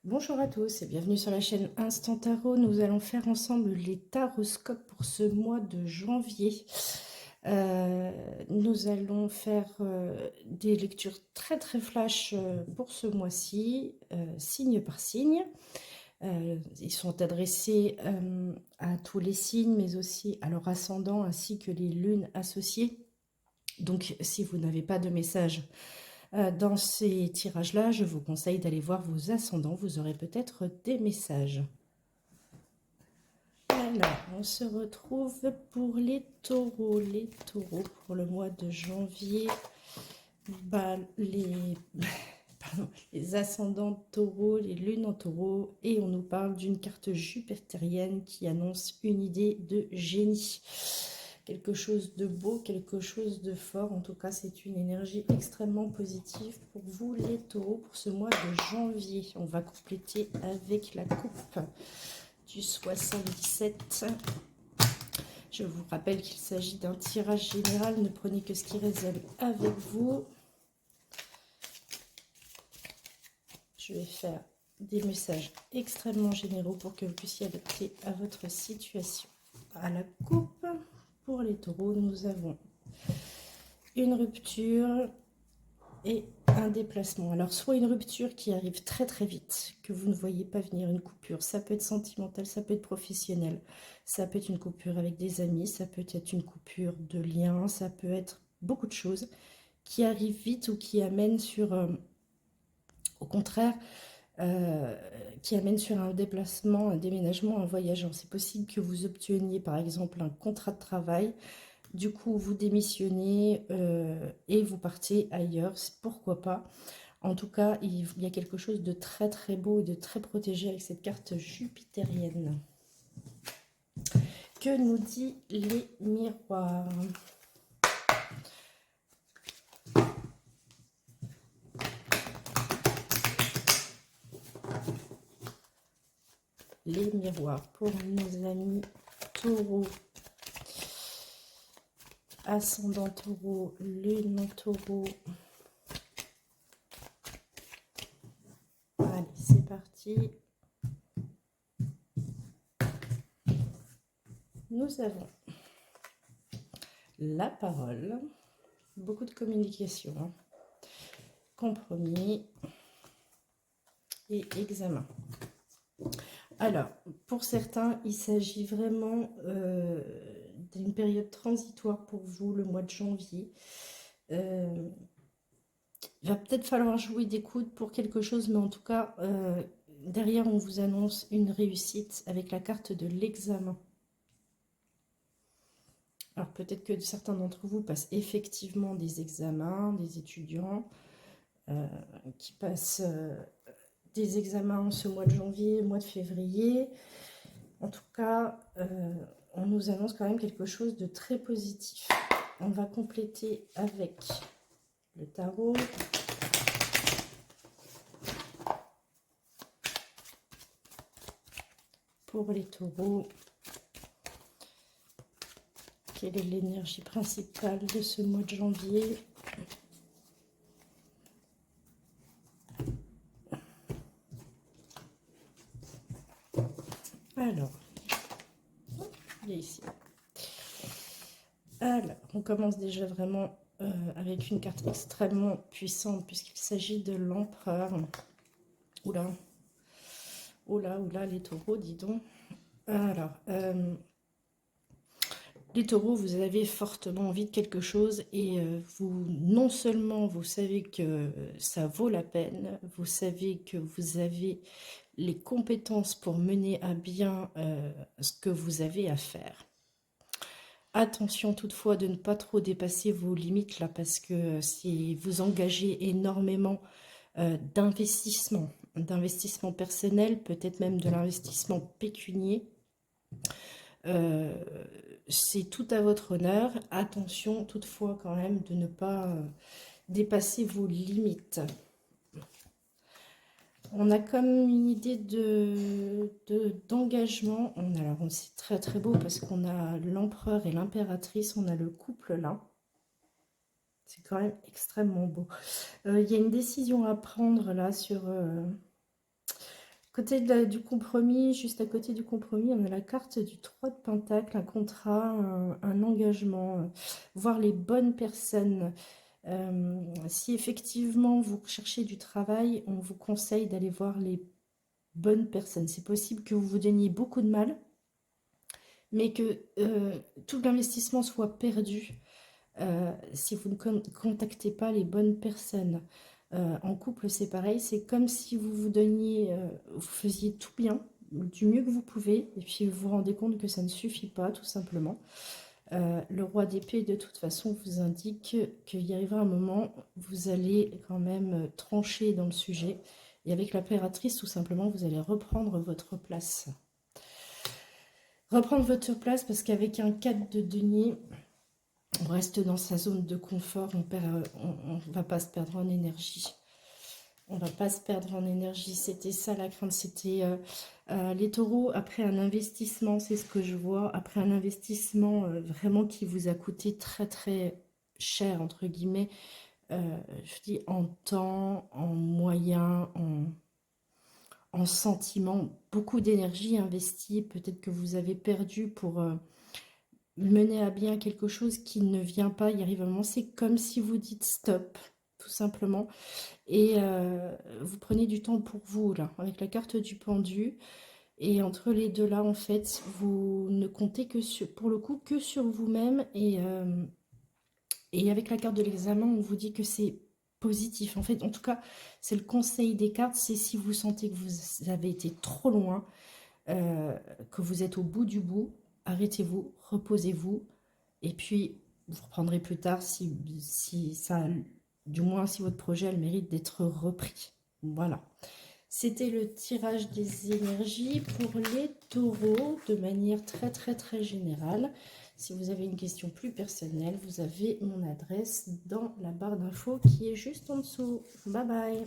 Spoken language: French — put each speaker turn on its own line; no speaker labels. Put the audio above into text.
Bonjour à tous et bienvenue sur la chaîne Instant Tarot. Nous allons faire ensemble les taroscopes pour ce mois de janvier. Nous allons faire des lectures très flash pour ce mois-ci, signe par signe. Ils sont adressés à tous les signes, mais aussi à leur ascendant ainsi que les lunes associées. Donc si vous n'avez pas de message dans ces tirages-là, je vous conseille d'aller voir vos ascendants, vous aurez peut-être des messages. Alors, on se retrouve pour les taureaux. Les taureaux pour le mois de janvier. Les ascendants taureaux, les lunes en taureau. Et on nous parle d'une carte jupitérienne qui annonce une idée de génie. Quelque chose de beau, quelque chose de fort. En tout cas, c'est une énergie extrêmement positive pour vous, les taureaux, pour ce mois de janvier. On va compléter avec la coupe du 77. Je vous rappelle qu'il s'agit d'un tirage général. Ne prenez que ce qui résonne avec vous. Je vais faire des messages extrêmement généraux pour que vous puissiez adapter à votre situation. À la coupe, pour les taureaux, nous avons une rupture et un déplacement. Alors, soit une rupture qui arrive très vite, que vous ne voyez pas venir, une coupure. Ça peut être sentimental, ça peut être professionnel, ça peut être une coupure avec des amis, ça peut être une coupure de lien, ça peut être beaucoup de choses qui arrivent vite ou qui amènent sur, au contraire, qui amène sur un déplacement, un déménagement, un voyageant. C'est possible que vous obteniez par exemple un contrat de travail, du coup vous démissionnez et vous partez ailleurs, pourquoi pas. En tout cas, il y a quelque chose de très beau et de très protégé avec cette carte jupitérienne. Que nous dit les miroirs? Les miroirs pour nos amis taureaux. Ascendant taureau, lune en taureau. Allez, c'est parti. Nous avons la parole, beaucoup de communication, compromis et examen. Alors, pour certains, il s'agit vraiment d'une période transitoire pour vous, le mois de janvier. Il va peut-être falloir jouer des coudes pour quelque chose, mais en tout cas, derrière, on vous annonce une réussite avec la carte de l'examen. Alors, peut-être que certains d'entre vous passent effectivement des examens, des étudiants qui passent des examens en ce mois de janvier, mois de février. En tout cas, on nous annonce quand même quelque chose de très positif. On va compléter avec le tarot. Pour les taureaux, quelle est l'énergie principale de ce mois de janvier? Alors, il est ici. Alors, on commence déjà vraiment avec une carte extrêmement puissante puisqu'il s'agit de l'empereur. Oula, les taureaux, dis donc. Alors, les taureaux, vous avez fortement envie de quelque chose et vous, non seulement vous savez que ça vaut la peine, vous savez que vous avez les compétences pour mener à bien ce que vous avez à faire. Attention toutefois de ne pas trop dépasser vos limites là, parce que si vous engagez énormément d'investissement personnel, peut-être même de l'investissement pécunier, c'est tout à votre honneur. Attention toutefois quand même de ne pas dépasser vos limites. On a comme une idée d'engagement. Alors c'est très beau parce qu'on a l'empereur et l'impératrice, on a le couple là. C'est quand même extrêmement beau. Il y a une décision à prendre là sur Côté du compromis, juste à côté du compromis, on a la carte du 3 de Pentacle, un contrat, un engagement, voir les bonnes personnes. Si effectivement vous cherchez du travail, on vous conseille d'aller voir les bonnes personnes. C'est possible que vous vous donniez beaucoup de mal, mais que tout l'investissement soit perdu si vous ne contactez pas les bonnes personnes. En couple, c'est pareil, c'est comme si vous vous donniez, vous faisiez tout bien, du mieux que vous pouvez, et puis vous vous rendez compte que ça ne suffit pas, tout simplement. Le roi d'épée, de toute façon, vous indique qu'il y arrivera un moment, vous allez quand même trancher dans le sujet, et avec l'impératrice, tout simplement, vous allez reprendre votre place. Reprendre votre place, parce qu'avec un 4 de denier, on reste dans sa zone de confort, on va pas se perdre en énergie. On va pas se perdre en énergie, c'était ça la crainte, c'était les taureaux, après un investissement, c'est ce que je vois, après un investissement vraiment qui vous a coûté très très cher, entre guillemets, je dis en temps, en moyens, en sentiments, beaucoup d'énergie investie, peut-être que vous avez perdu pour mener à bien quelque chose qui ne vient pas, il arrive un moment, c'est comme si vous dites stop, tout simplement, et vous prenez du temps pour vous, là, avec la carte du pendu, et entre les deux, là, en fait, vous ne comptez que sur, pour le coup, que sur vous-même, et avec la carte de l'examen, on vous dit que c'est positif, en fait, en tout cas, c'est le conseil des cartes, c'est si vous sentez que vous avez été trop loin, que vous êtes au bout du bout, arrêtez-vous, reposez-vous, et puis vous reprendrez plus tard si ça, du moins si votre projet a le mérite d'être repris. Voilà. C'était le tirage des énergies pour les taureaux de manière très très très générale. Si vous avez une question plus personnelle, vous avez mon adresse dans la barre d'infos qui est juste en dessous. Bye bye.